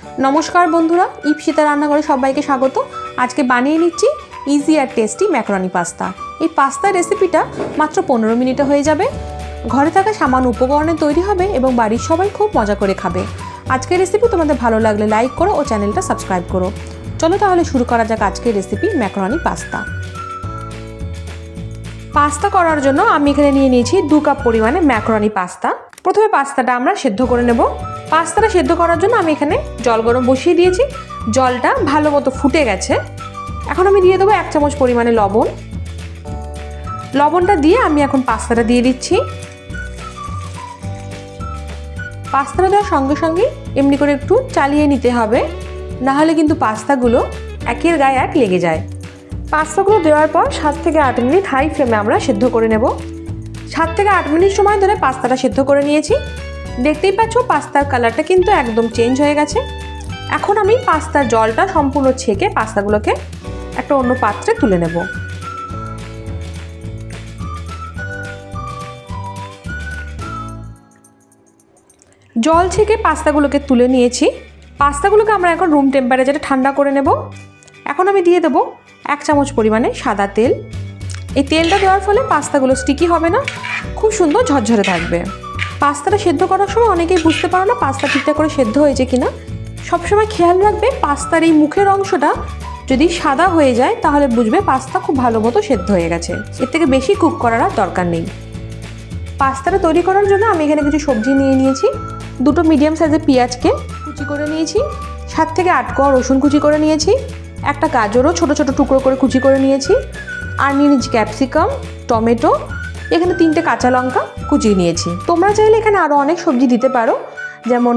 নমস্কার বন্ধুরা, ইপসিতা রান্নাঘরে সবাইকে স্বাগত। আজকে বানিয়ে নিচ্ছি ইজি আর টেস্টি ম্যাকারনি পাস্তা। এই পাস্তা রেসিপিটা মাত্র 15 মিনিটে হয়ে যাবে। ঘরে থাকা সামান্য উপকরণে তৈরি হবে এবং বাড়ির সবাই খুব মজা করে খাবে। আজকের রেসিপি তোমাদের ভালো লাগলে লাইক করো ও চ্যানেলটা সাবস্ক্রাইব করো। চলো তাহলে শুরু করা যাক আজকের রেসিপি ম্যাকারনি পাস্তা। পাস্তা করার জন্য আমি এখানে নিয়ে নিয়েছি 2 কাপ পরিমাণে ম্যাকারনি পাস্তা। প্রথমে পাস্তাটা আমরা সেদ্ধ করে নেব। পাস্তাটা সেদ্ধ করার জন্য আমি এখানে জল গরম বসিয়ে দিয়েছি। জলটা ভালো মতো ফুটে গেছে। এখন আমি দিয়ে দেবো 1 চামচ পরিমাণে লবণ। লবণটা দিয়ে আমি এখন পাস্তাটা দিয়ে দিচ্ছি। পাস্তাটা দেওয়ার সঙ্গে সঙ্গে এমনি করে একটু চালিয়ে নিতে হবে, নাহলে কিন্তু পাস্তাগুলো একের গায়ে এক লেগে যায়। পাস্তাগুলো দেওয়ার পর 7 থেকে 8 মিনিট হাই ফ্লেমে আমরা সেদ্ধ করে নেব। 7 থেকে 8 মিনিট সময় ধরে পাস্তাটা সেদ্ধ করে নিয়েছি। দেখতেই পাচ্ছ পাস্তার কালারটা কিন্তু একদম চেঞ্জ হয়ে গেছে। এখন আমি পাস্তার জলটা সম্পূর্ণ ছেঁকে পাস্তাগুলোকে একটা অন্য পাত্রে তুলে নেব। জল ছেঁকে পাস্তাগুলোকে তুলে নিয়েছি। পাস্তাগুলোকে আমরা এখন রুম টেম্পারেচারে ঠান্ডা করে নেব। এখন আমি দিয়ে দেবো 1 চামচ পরিমাণে সাদা তেল। এই তেলটা দেওয়ার ফলে পাস্তাগুলো স্টিকি হবে না, খুব সুন্দর ঝরঝরে থাকবে। পাস্তাটা সেদ্ধ করার সময় অনেকেই বুঝতে পারো না পাস্তা ঠিকঠাক করে সেদ্ধ হয়েছে কিনা। সবসময় খেয়াল রাখবে পাস্তার এই মুখের অংশটা যদি সাদা হয়ে যায় তাহলে বুঝবে পাস্তা খুব ভালো মতো সেদ্ধ হয়ে গেছে। এর থেকে বেশি কুক করার আর দরকার নেই। পাস্তাটা তৈরি করার জন্য আমি এখানে কিছু সবজি নিয়ে নিয়েছি। 2টো মিডিয়াম সাইজের পেঁয়াজকে কুচি করে নিয়েছি। 7 থেকে 8 কোয়া রসুন কুচি করে নিয়েছি। একটা গাজরও ছোট ছোট টুকরো করে কুচি করে নিয়েছি। আর নিয়ে নিয়েছি ক্যাপসিকাম, টমেটো, এখানে 3টে কাঁচা লঙ্কা কুচিয়ে নিয়েছি। তোমরা চাইলে এখানে আরও অনেক সবজি দিতে পারো, যেমন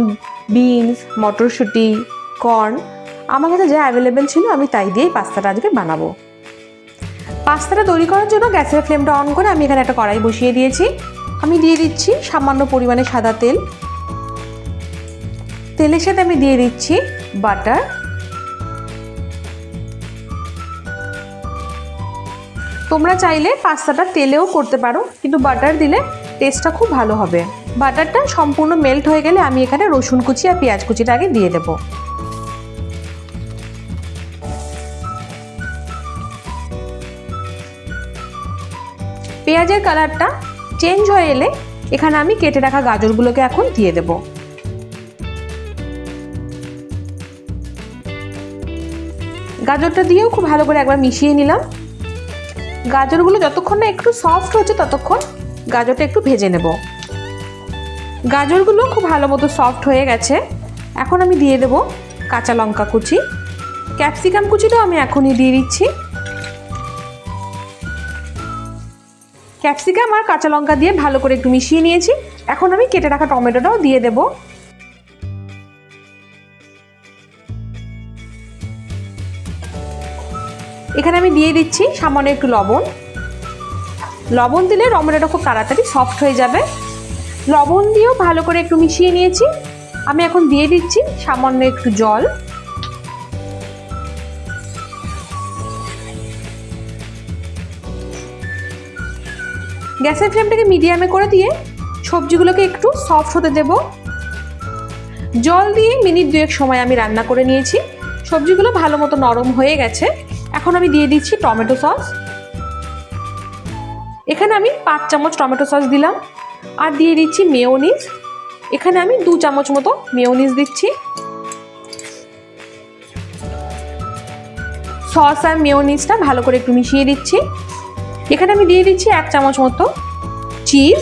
বিনস, মটরশুঁটি, কর্ন। আমার কাছে যা অ্যাভেলেবেল ছিল আমি তাই দিয়েই পাস্তাটা আজকে বানাবো। পাস্তাটা তৈরি করার জন্য গ্যাসের ফ্লেমটা অন করে আমি এখানে একটা কড়াই বসিয়ে দিয়েছি। আমি দিয়ে দিচ্ছি সামান্য পরিমাণে সাদা তেল। তেলের সাথে আমি দিয়ে দিচ্ছি বাটার। তোমরা চাইলে পাস্তাটা তেলেও করতে পারো, কিন্তু বাটার দিলে টেস্টটা খুব ভালো হবে। বাটারটা সম্পূর্ণ মেল্ট হয়ে গেলে আমি এখানে রসুন কুচি আর পেঁয়াজ কুচিটা আগে দিয়ে দেব। পেঁয়াজের কালারটা চেঞ্জ হয়ে এলে এখানে আমি কেটে রাখা গাজরগুলোকে এখন দিয়ে দেব। গাজরটা দিয়েও খুব ভালো করে একবার মিশিয়ে নিলাম। গাজরগুলো যতক্ষণ না একটু সফট হচ্ছে ততক্ষণ গাজরটা একটু ভেজে নেব। গাজরগুলো খুব ভালো মতো সফট হয়ে গেছে। এখন আমি দিয়ে দেব কাঁচা লঙ্কা কুচি। ক্যাপসিকাম কুচিটাও আমি এখনই দিয়ে দিচ্ছি। ক্যাপসিকাম আর কাঁচা লঙ্কা দিয়ে ভালো করে একটু মিশিয়ে নিয়েছি। এখন আমি কেটে রাখা টমেটোটাও দিয়ে দেব। এখানে আমি দিয়ে দিচ্ছি সামান্য একটু লবণ। লবণ দিলে টমেটোটা খুব তাড়াতাড়ি সফট হয়ে যাবে। লবণ দিয়েও ভালো করে একটু মিশিয়ে নিয়েছি। আমি এখন দিয়ে দিচ্ছি সামান্য একটু জল। গ্যাসের ফ্লেমটাকে মিডিয়ামে করে দিয়ে সবজিগুলোকে একটু সফট হতে দেব। জল দিয়ে মিনিট 2 সময় আমি রান্না করে নিয়েছি। সবজিগুলো ভালো মতো নরম হয়ে গেছে। এখন আমি দিয়ে দিচ্ছি টমেটো সস। এখানে আমি 5 চামচ টমেটো সস দিলাম। আর দিয়ে দিচ্ছি মেয়োনিজ। এখানে আমি 2 চামচ মতো মেয়োনিজ দিচ্ছি। সস আর মেয়োনিজটা ভালো করে একটু মিশিয়ে দিচ্ছি। এখানে আমি দিয়ে দিচ্ছি 1 চামচ মতো চিজ।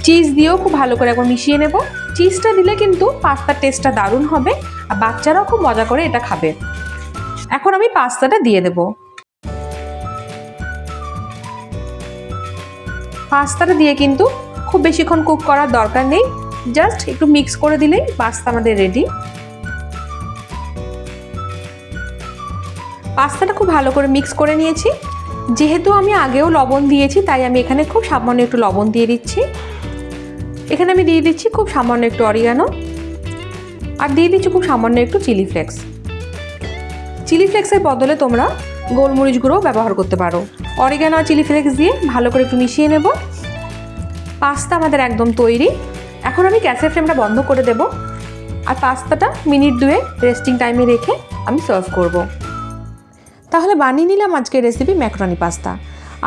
চিজ দিয়েও খুব ভালো করে একবার মিশিয়ে নেব। চিজটা দিলে কিন্তু পাস্তার টেস্টটা দারুণ হবে আর বাচ্চারাও খুব মজা করে এটা খাবে। এখন আমি পাস্তাটা দিয়ে দেব। পাস্তাটা দিয়ে কিন্তু খুব বেশিক্ষণ কুক করার দরকার নেই, জাস্ট একটু মিক্স করে দিলেই পাস্তা আমাদের রেডি। পাস্তাটা খুব ভালো করে মিক্স করে নিয়েছি। যেহেতু আমি আগেও লবণ দিয়েছি তাই আমি এখানে খুব সামান্য একটু লবণ দিয়ে দিচ্ছি। এখানে আমি দিয়ে দিচ্ছি খুব সামান্য একটু অরিগানো আর দিয়ে দিচ্ছি খুব সামান্য একটু চিলি ফ্লেক্স। চিলি ফ্লেক্সের বদলে তোমরা গোলমরিচ গুঁড়ো ব্যবহার করতে পারো। অরিগানো আর চিলি ফ্লেক্স দিয়ে ভালো করে একটু মিশিয়ে নেব। পাস্তা আমাদের একদম তৈরি। এখন আমি গ্যাসের ফ্লেমটা বন্ধ করে দেব। আর পাস্তাটা মিনিট 2 রেস্টিং টাইমে রেখে আমি সার্ভ করব। তাহলে বানিয়ে নিলাম আজকের রেসিপি ম্যাকারনি পাস্তা।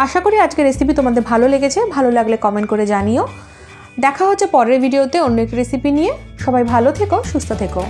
আশা করি আজকের রেসিপি তোমাদের ভালো লেগেছে। ভালো লাগলে কমেন্ট করে জানিও। দেখা হচ্ছে পরের ভিডিওতে অন্য একটা রেসিপি নিয়ে। সবাই ভালো থেকো, সুস্থ থেকো।